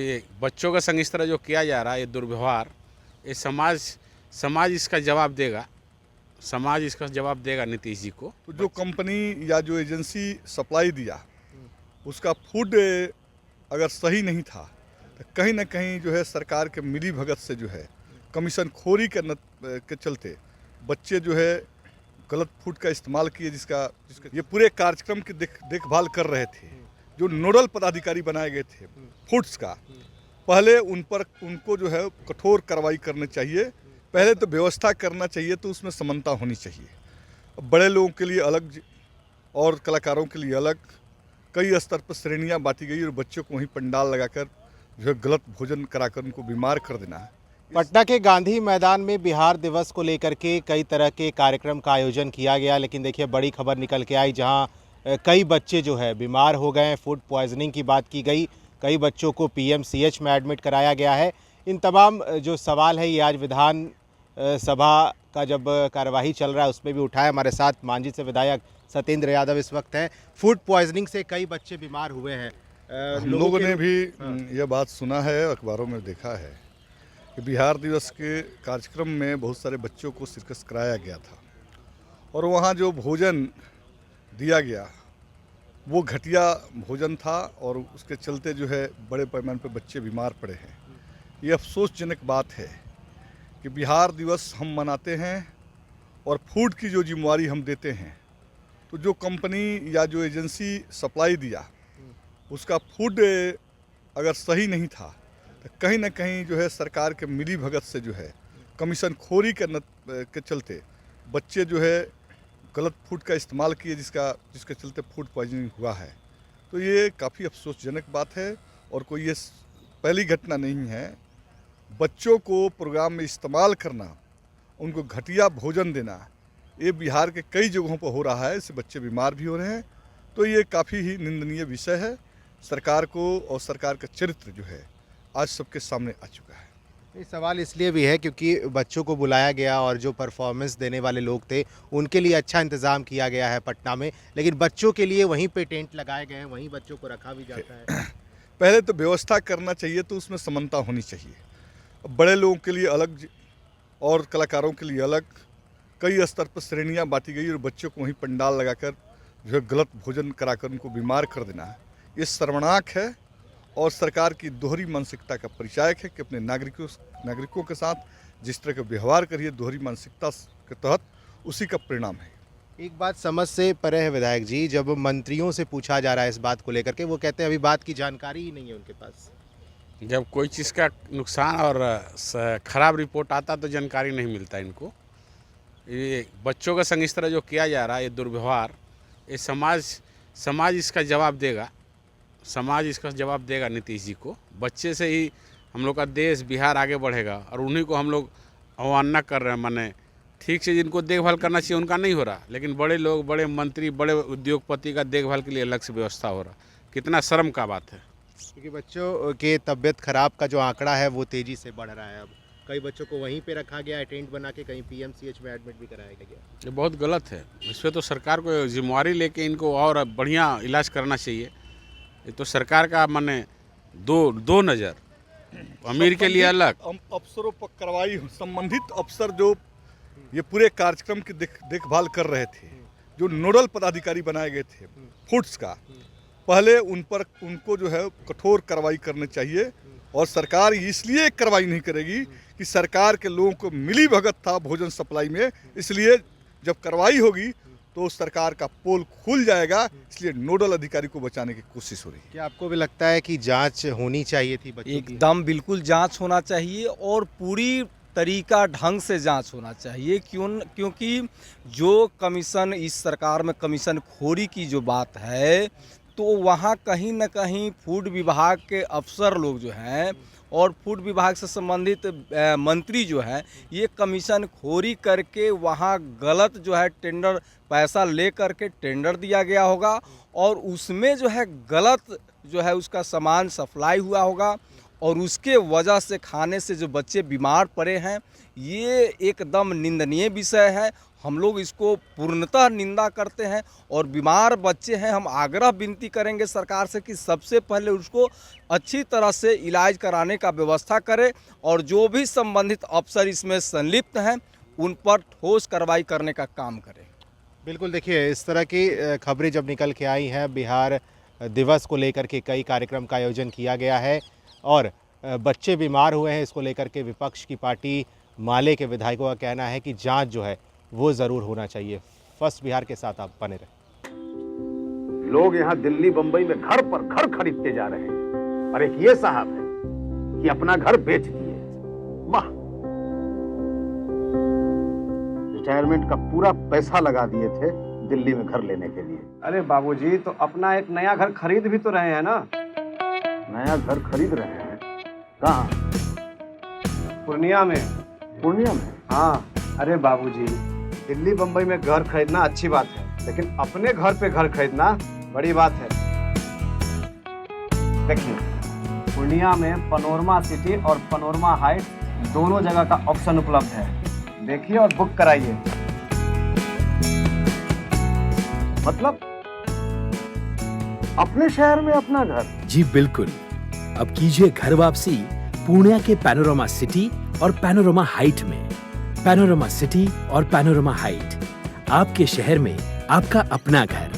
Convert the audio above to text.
ये बच्चों के संग इस तरह जो किया जा रहा है, ये दुर्व्यवहार, ये समाज इसका जवाब देगा। समाज इसका जवाब देगा नीतीश जी को। तो जो कंपनी या जो एजेंसी सप्लाई दिया उसका फूड अगर सही नहीं था तो कहीं ना कहीं जो है सरकार के मिली भगत से जो है कमीशन खोरी के चलते बच्चे जो है गलत फूड का इस्तेमाल किए, जिसका ये पूरे कार्यक्रम की देखभाल कर रहे थे। जो नोडल पदाधिकारी बनाए गए थे फूड्स का, पहले उनको जो है कठोर कार्रवाई करनी चाहिए। पहले तो व्यवस्था करना चाहिए, तो उसमें समानता होनी चाहिए। बड़े लोगों के लिए अलग और कलाकारों के लिए अलग कई स्तर पर श्रेणियां बांटी गई और बच्चों को वहीं पंडाल लगाकर जो है गलत भोजन कराकर उनको बीमार कर देना है। पटना के गांधी मैदान में बिहार दिवस को लेकर के कई तरह के कार्यक्रम का आयोजन किया गया, लेकिन देखिए बड़ी खबर निकल के आई जहां कई बच्चे जो है बीमार हो गए हैं। फूड पॉइजनिंग की बात की गई, कई बच्चों को पीएमसीएच में एडमिट कराया गया है। इन तमाम जो सवाल है ये आज विधान सभा का जब कार्यवाही चल रहा है उसमें भी उठाया। हमारे साथ मांझी से विधायक सत्येंद्र यादव इस वक्त हैं। फूड पॉइजनिंग से कई बच्चे बीमार हुए हैं। हम लोगों ने भी यह बात सुना है, अखबारों में देखा है कि बिहार दिवस के कार्यक्रम में बहुत सारे बच्चों को शिरकत कराया गया था और वहाँ जो भोजन दिया गया वो घटिया भोजन था और उसके चलते जो है बड़े पैमाने पर बच्चे बीमार पड़े हैं। ये अफसोसजनक बात है कि बिहार दिवस हम मनाते हैं और फूड की जो जिम्मेवारी हम देते हैं, तो जो कंपनी या जो एजेंसी सप्लाई दिया उसका फूड अगर सही नहीं था तो कहीं ना कहीं जो है सरकार के मिली भगत से जो है कमीशन खोरी के चलते बच्चे जो है गलत फूड का इस्तेमाल किए, जिसके चलते फूड पॉइजनिंग हुआ है। तो ये काफ़ी अफसोसजनक बात है और कोई ये पहली घटना नहीं है। बच्चों को प्रोग्राम में इस्तेमाल करना, उनको घटिया भोजन देना, ये बिहार के कई जगहों पर हो रहा है। इससे बच्चे बीमार भी हो रहे हैं। तो ये काफ़ी ही निंदनीय विषय है। सरकार को और सरकार का चरित्र जो है आज सबके सामने आ चुका है। ये सवाल इसलिए भी है क्योंकि बच्चों को बुलाया गया और जो परफॉर्मेंस देने वाले लोग थे उनके लिए अच्छा इंतज़ाम किया गया है पटना में, लेकिन बच्चों के लिए वहीं पे टेंट लगाए गए हैं, वहीं बच्चों को रखा भी जाता है। पहले तो व्यवस्था करना चाहिए, तो उसमें समानता होनी चाहिए। बड़े लोगों के लिए अलग और कलाकारों के लिए अलग कई स्तर पर श्रेणियां बांटी गई और बच्चों को वहीं पंडाल लगाकर जो है गलत भोजन कराकर उनको बीमार कर देना है। ये शर्मनाक है और सरकार की दोहरी मानसिकता का परिचायक है कि अपने नागरिकों के साथ जिस तरह का व्यवहार करिए दोहरी मानसिकता के तहत, उसी का परिणाम है। एक बात समझ से परे है विधायक जी, जब मंत्रियों से पूछा जा रहा है इस बात को लेकर के, वो कहते हैं अभी बात की जानकारी ही नहीं है उनके पास। जब कोई चीज़ का नुकसान और ख़राब रिपोर्ट आता तो जानकारी नहीं मिलता इनको। ये बच्चों के संग इस तरह जो किया जा रहा है, ये दुर्व्यवहार, ये समाज इसका जवाब देगा। समाज इसका जवाब देगा नीतीश जी को। बच्चे से ही हम लोग का देश बिहार आगे बढ़ेगा और उन्हीं को हम लोग अवमानना कर रहे हैं। माने ठीक से जिनको देखभाल करना चाहिए उनका नहीं हो रहा, लेकिन बड़े लोग, बड़े मंत्री, बड़े उद्योगपति का देखभाल के लिए अलग से व्यवस्था हो रहा। कितना शर्म का बात है। क्योंकि बच्चों के तबीयत खराब का जो आंकड़ा है वो तेज़ी से बढ़ रहा है। अब कई बच्चों को वहीं पे रखा गया है, टेंट बना के कहीं पीएमसीएच में एडमिट भी कराया गया। ये बहुत गलत है। इस पर तो सरकार को जिम्मेवारी लेके इनको और बढ़िया इलाज करना चाहिए। ये तो सरकार का माने दो नज़र, अमीर के लिए अलग। अफसरों पर कार्रवाई, संबंधित अफसर जो ये पूरे कार्यक्रम की देखभाल कर रहे थे, जो नोडल पदाधिकारी बनाए गए थे फूड्स का, पहले उनको जो है कठोर कार्रवाई करनी चाहिए। और सरकार इसलिए कार्रवाई नहीं करेगी कि सरकार के लोगों को मिली भगत था भोजन सप्लाई में, इसलिए जब कार्रवाई होगी तो सरकार का पोल खुल जाएगा। इसलिए नोडल अधिकारी को बचाने की कोशिश हो रही है। क्या आपको भी लगता है कि जांच होनी चाहिए थी बच्चों की? एकदम बिल्कुल जांच होना चाहिए और पूरी तरीका ढंग से जांच होना चाहिए। क्योंकि जो कमीशन, इस सरकार में कमीशन खोरी की जो बात है, तो वहाँ कहीं ना कहीं फूड विभाग के अफसर लोग जो हैं और फूड विभाग से संबंधित मंत्री जो हैं, ये कमीशन खोरी करके वहाँ गलत जो है टेंडर, पैसा ले करके टेंडर दिया गया होगा और उसमें जो है गलत जो है उसका सामान सप्लाई हुआ होगा और उसके वजह से खाने से जो बच्चे बीमार पड़े हैं, ये एकदम निंदनीय विषय है। हम लोग इसको पूर्णतः निंदा करते हैं और बीमार बच्चे हैं, हम आग्रह विनती करेंगे सरकार से कि सबसे पहले उसको अच्छी तरह से इलाज कराने का व्यवस्था करे और जो भी संबंधित अफसर इसमें संलिप्त हैं उन पर ठोस कार्रवाई करने का काम करें। बिल्कुल, देखिए इस तरह की खबरें जब निकल के आई हैं, बिहार दिवस को लेकर के कई कार्यक्रम का आयोजन किया गया है और बच्चे बीमार हुए हैं, इसको लेकर के विपक्ष की पार्टी माले के विधायकों का कहना है कि जांच जो है वो ज़रूर होना चाहिए। फर्स्ट बिहार के साथ आप बने रहे। लोग यहाँ दिल्ली बंबई में घर पर घर खरीदते जा रहे हैं और एक ये साहब है कि अपना घर बेच दिए। वाह, रिटायरमेंट का पूरा पैसा लगा दिए थे दिल्ली में घर लेने के लिए। अरे बाबूजी, तो अपना एक नया घर खरीद भी तो रहे हैं ना। नया घर खरीद रहे हैं? कहाँ? पूर्णिया में। पूर्णिया में? हाँ। अरे बाबूजी, दिल्ली बंबई में घर खरीदना अच्छी बात है, लेकिन अपने घर पे घर खरीदना बड़ी बात है। देखिए, पूर्णिया में पनोरमा सिटी और पनोरमा हाइट दोनों जगह का ऑप्शन उपलब्ध है। देखिए और बुक कराइए। मतलब अपने शहर में अपना घर? जी बिल्कुल। अब कीजिए घर वापसी पूर्णिया के पैनोरमा सिटी और पैनोरमा हाइट में। पैनोरमा सिटी और पैनोरमा हाइट, आपके शहर में आपका अपना घर।